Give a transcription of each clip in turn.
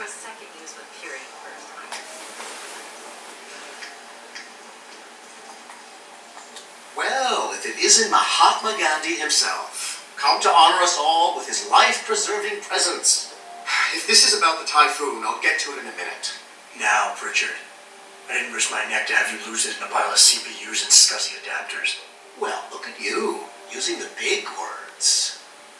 a second use with purity first. Well, if it isn't Mahatma Gandhi himself, come to honor us all with his life-preserving presence. If this is about the typhoon, I'll get to it in a minute. Now, Pritchard. I didn't risk my neck to have you lose it in a pile of CPUs and scuzzy adapters. Well, look at you, using the big words.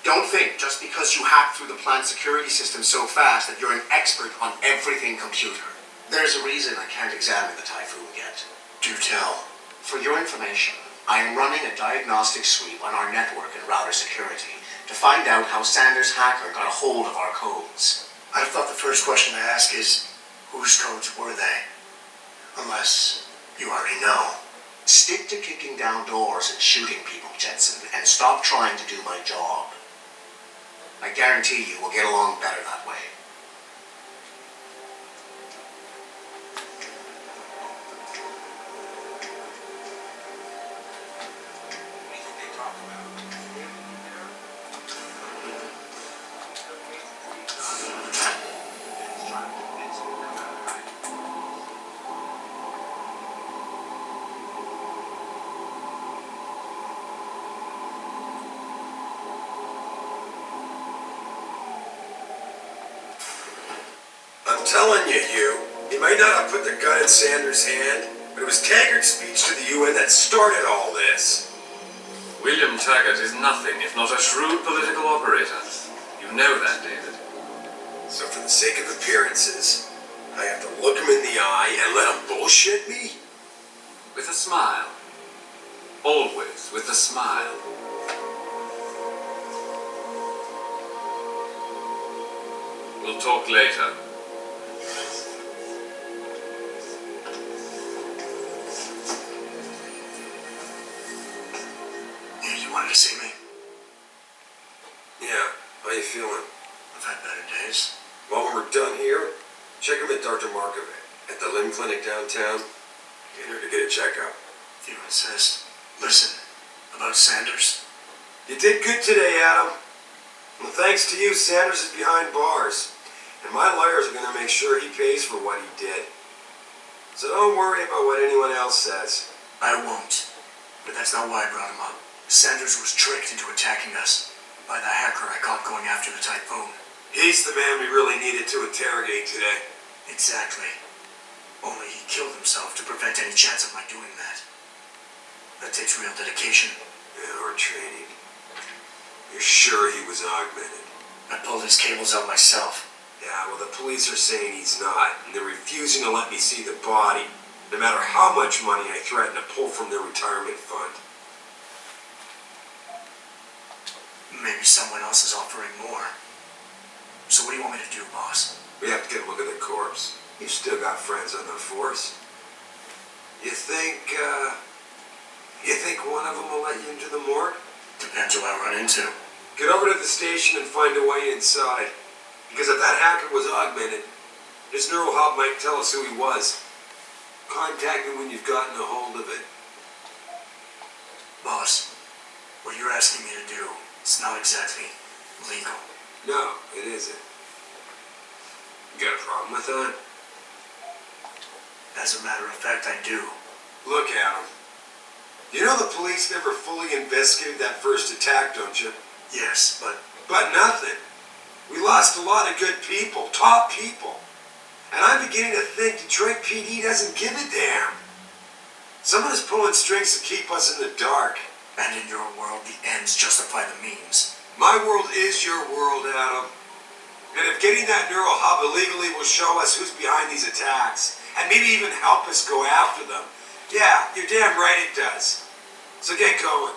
Don't think just because you hacked through the plant security system so fast that you're an expert on everything computer. There's a reason I can't examine the typhoon yet. Do tell. For your information, I am running a diagnostic sweep on our network and router security to find out how Sanders' hacker got a hold of our codes. I thought the first question to ask is, whose codes were they? Unless you already know. Stick to kicking down doors and shooting people, Jensen, and stop trying to do my job. I guarantee you we'll get along better that way. I'm telling you, Hugh, he might not have put the gun in Sanders' hand, but it was Taggart's speech to the UN that started all this. William Taggart is nothing if not a shrewd political operator. You know that, David. So for the sake of appearances, I have to look him in the eye and let him bullshit me? With a smile. Always with a smile. We'll talk later. You wanted to see me? Yeah, how you feeling? I've had better days. Well, when we're done here, check him at Dr. Markovic at the Limb Clinic downtown. Get her to get a checkup. If you insist. Listen, about Sanders. You did good today, Adam. Well, thanks to you, Sanders is behind bars. And my lawyers are going to make sure he pays for what he did. So don't worry about what anyone else says. I won't. But that's not why I brought him up. Sanders was tricked into attacking us by the hacker I caught going after the typhoon. He's the man we really needed to interrogate today. Exactly. Only he killed himself to prevent any chance of my doing that. That takes real dedication. Yeah, or training. You're sure he was augmented? I pulled his cables out myself. Yeah, well, the police are saying he's not, and they're refusing to let me see the body, no matter how much money I threaten to pull from their retirement fund. Maybe someone else is offering more. So what do you want me to do, boss? We have to get a look at the corpse. You've still got friends on the force. You think one of them will let you into the morgue? Depends who I run into. Get over to the station and find a way inside. Because if that hacker was augmented, his neural hub might tell us who he was. Contact him when you've gotten a hold of it. Boss, what you're asking me to do, it's not exactly legal. No, it isn't. You got a problem with that? As a matter of fact, I do. Look, Adam. You know the police never fully investigated that first attack, don't you? Yes, but But nothing. We lost a lot of good people, top people. And I'm beginning to think Detroit PD doesn't give a damn. Someone is pulling strings to keep us in the dark. and in your world, the ends justify the means. My world is your world, Adam. And if getting that neural hub illegally will show us who's behind these attacks, and maybe even help us go after them, yeah, you're damn right it does. So get going.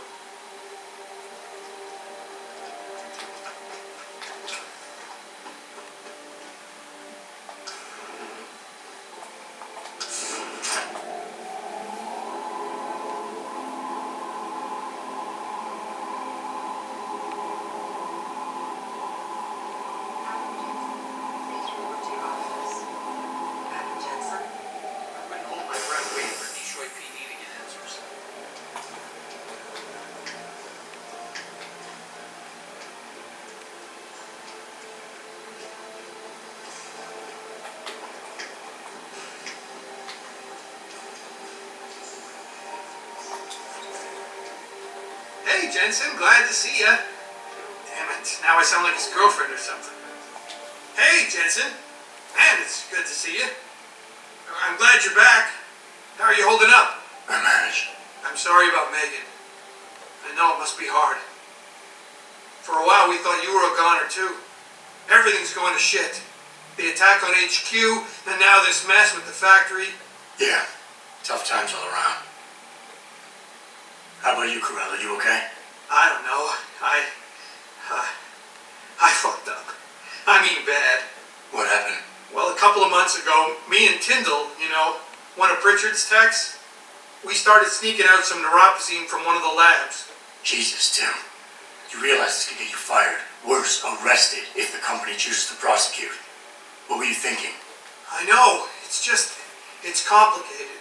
Hey, Jensen, glad to see ya. Damn it, now I sound like his girlfriend or something. Hey, Jensen. Man, it's good to see you. I'm glad you're back. How are you holding up? I managed. I'm sorry about Megan. I know it must be hard. For a while, we thought you were a goner, too. Everything's going to shit. The attack on HQ, and now this mess with the factory. Yeah, tough times all around. How about you, Corella? You okay? I don't know. I fucked up. I mean bad. What happened? Well, a couple of months ago, me and Tyndall, one of Pritchard's techs, we started sneaking out some neuropozyne from one of the labs. Jesus, Tim. You realize this could get you fired. Worse, arrested if the company chooses to prosecute. What were you thinking? I know. It's complicated.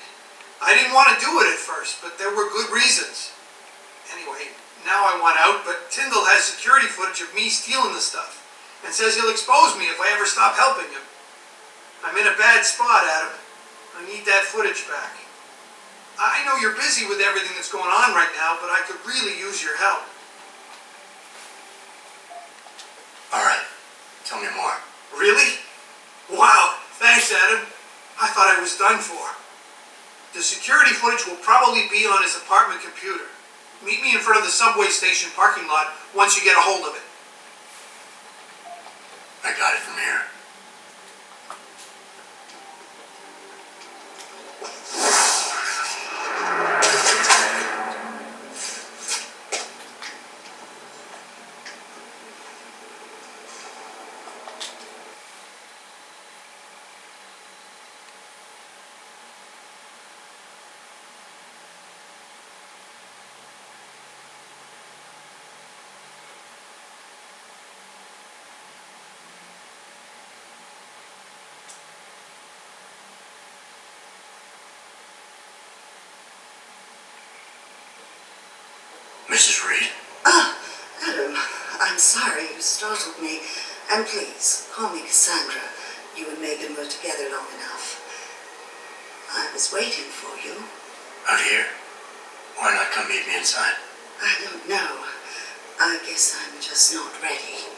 I didn't want to do it at first, but there were good reasons. Anyway, now I want out, but Tyndall has security footage of me stealing the stuff and says he'll expose me if I ever stop helping him. I'm in a bad spot, Adam. I need that footage back. I know you're busy with everything that's going on right now, but I could really use your help. All right. Tell me more. Really? Wow. Thanks, Adam. I thought I was done for. The security footage will probably be on his apartment computer. Meet me in front of the subway station parking lot once you get a hold of it. I got it from here. Mrs. Reed? Adam, I'm sorry you startled me. And please, call me Cassandra. You and Megan were together long enough. I was waiting for you. Out here? Why not come meet me inside? I don't know. I guess I'm just not ready.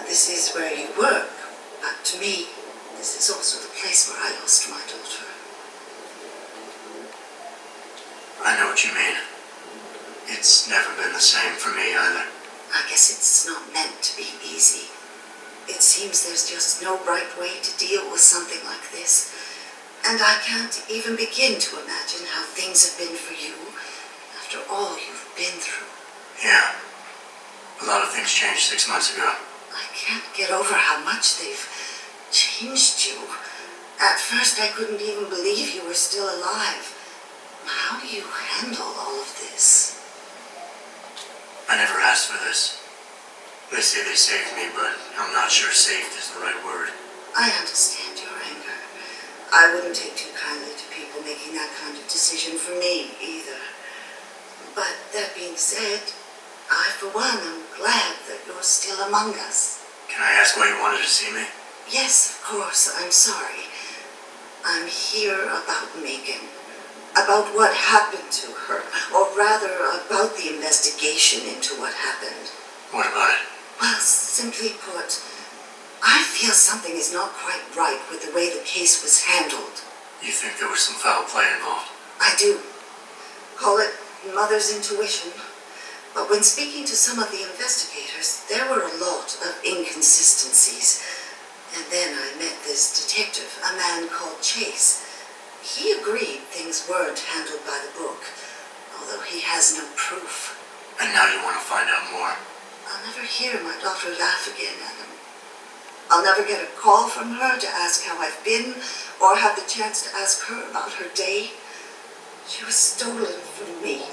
This is where you work, but to me, this is also the place where I lost my daughter. I know what you mean. It's never been the same for me either. I guess it's not meant to be easy. It seems there's just no right way to deal with something like this. And I can't even begin to imagine how things have been for you after all you've been through. Yeah. A lot of things changed 6 months ago. I can't get over how much they've changed you. At first I couldn't even believe you were still alive. How do you handle all of this? I never asked for this. They say they saved me, but I'm not sure saved is the right word. I understand your anger. I wouldn't take too kindly to people making that kind of decision for me either. But that being said, I for one am glad that you're still among us. Can I ask why you wanted to see me? Yes, of course, I'm sorry. I'm here about Megan. About what happened to her, or rather about the investigation into what happened. What about it? Well, simply put, I feel something is not quite right with the way the case was handled. You think there was some foul play involved? I do. Call it mother's intuition. But when speaking to some of the investigators, there were a lot of inconsistencies. And then I met this detective, a man called Chase. He agreed things weren't handled by the book, although he has no proof. And now you want to find out more? I'll never hear my daughter laugh again, Adam. I'll never get a call from her to ask how I've been, or have the chance to ask her about her day. She was stolen from me.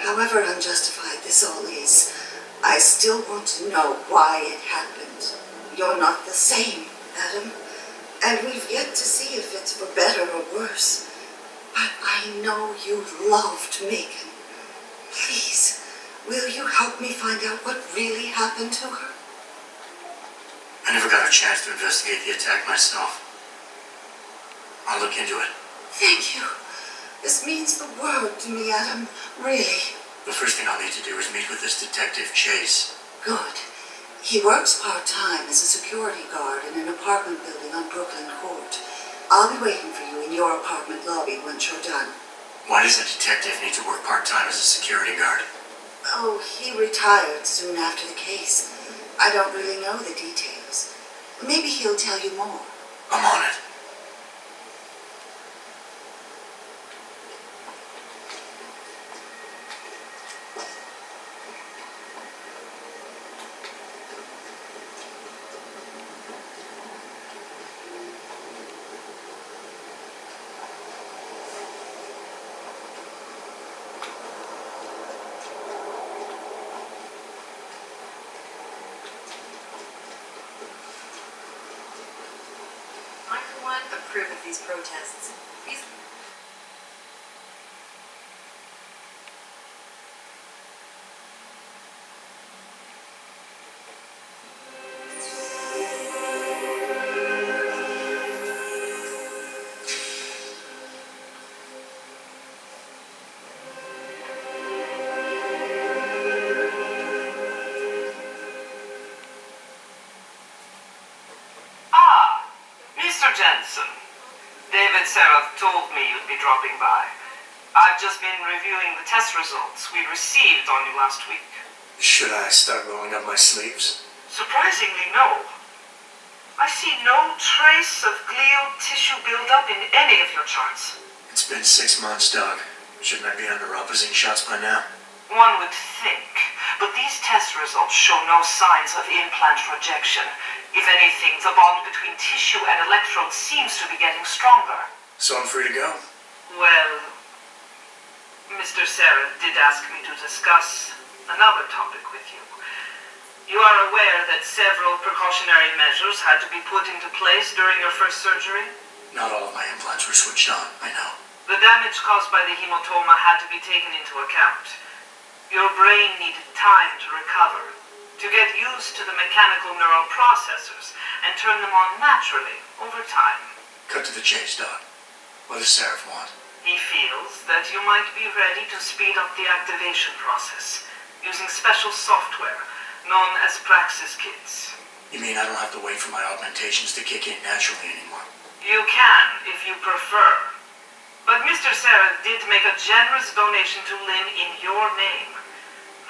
However unjustified this all is, I still want to know why it happened. You're not the same, Adam. And we've yet to see if it's for better or worse. But I know you loved Megan. Please, will you help me find out what really happened to her? I never got a chance to investigate the attack myself. I'll look into it. Thank you. This means the world to me, Adam. Really. The first thing I'll need to do is meet with this detective Chase. Good. He works part-time as a security guard in an apartment building on Brooklyn Court. I'll be waiting for you in your apartment lobby once you're done. Why does a detective need to work part-time as a security guard? Oh, he retired soon after the case. I don't really know the details. Maybe he'll tell you more. I'm on it. I, for one, approve of these protests. These Ah, Mr. Jensen. David Seraph told me you'd be dropping by. I've just been reviewing the test results we received on you last week. Should I start rolling up my sleeves? Surprisingly, no. I see no trace of glial tissue buildup in any of your charts. It's been 6 months, Doug. Shouldn't I be under opposing shots by now? One would think, but these test results show no signs of implant rejection. If anything, the bond between tissue and electrodes seems to be getting stronger. So I'm free to go? Well, Mr. Seraph did ask me to discuss another topic with you. You are aware that several precautionary measures had to be put into place during your first surgery? Not all of my implants were switched on, I know. The damage caused by the hematoma had to be taken into account. Your brain needed time to recover, to get used to the mechanical neural processors and turn them on naturally over time. Cut to the chase, Doug. What does Seraph want? He feels that you might be ready to speed up the activation process using special software known as Praxis kits. You mean I don't have to wait for my augmentations to kick in naturally anymore? You can, if you prefer. But Mr. Seraph did make a generous donation to Lynn in your name,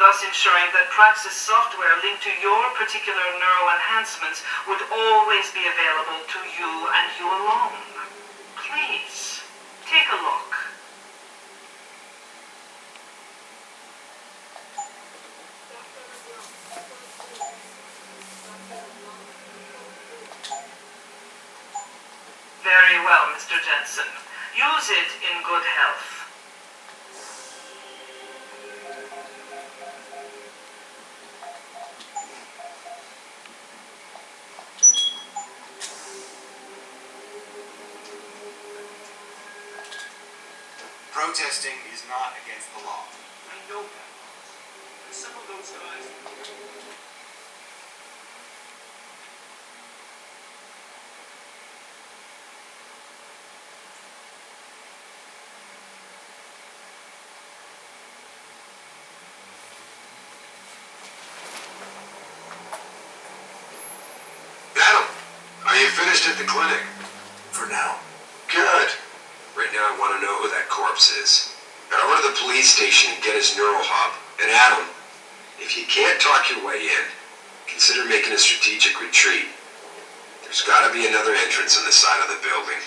thus ensuring that Praxis software linked to your particular neuro enhancements would always be available to you and you alone. Please, take a look. Very well, Mr. Jensen. Use it in good health. Protesting is not against the law. I know that. And some of those guys... Adam, are you finished at the clinic? For now. Good. Right now I want to know who that corpse is. Now over to the police station and get his neural hub. And Adam, if you can't talk your way in, consider making a strategic retreat. There's got to be another entrance on the side of the building.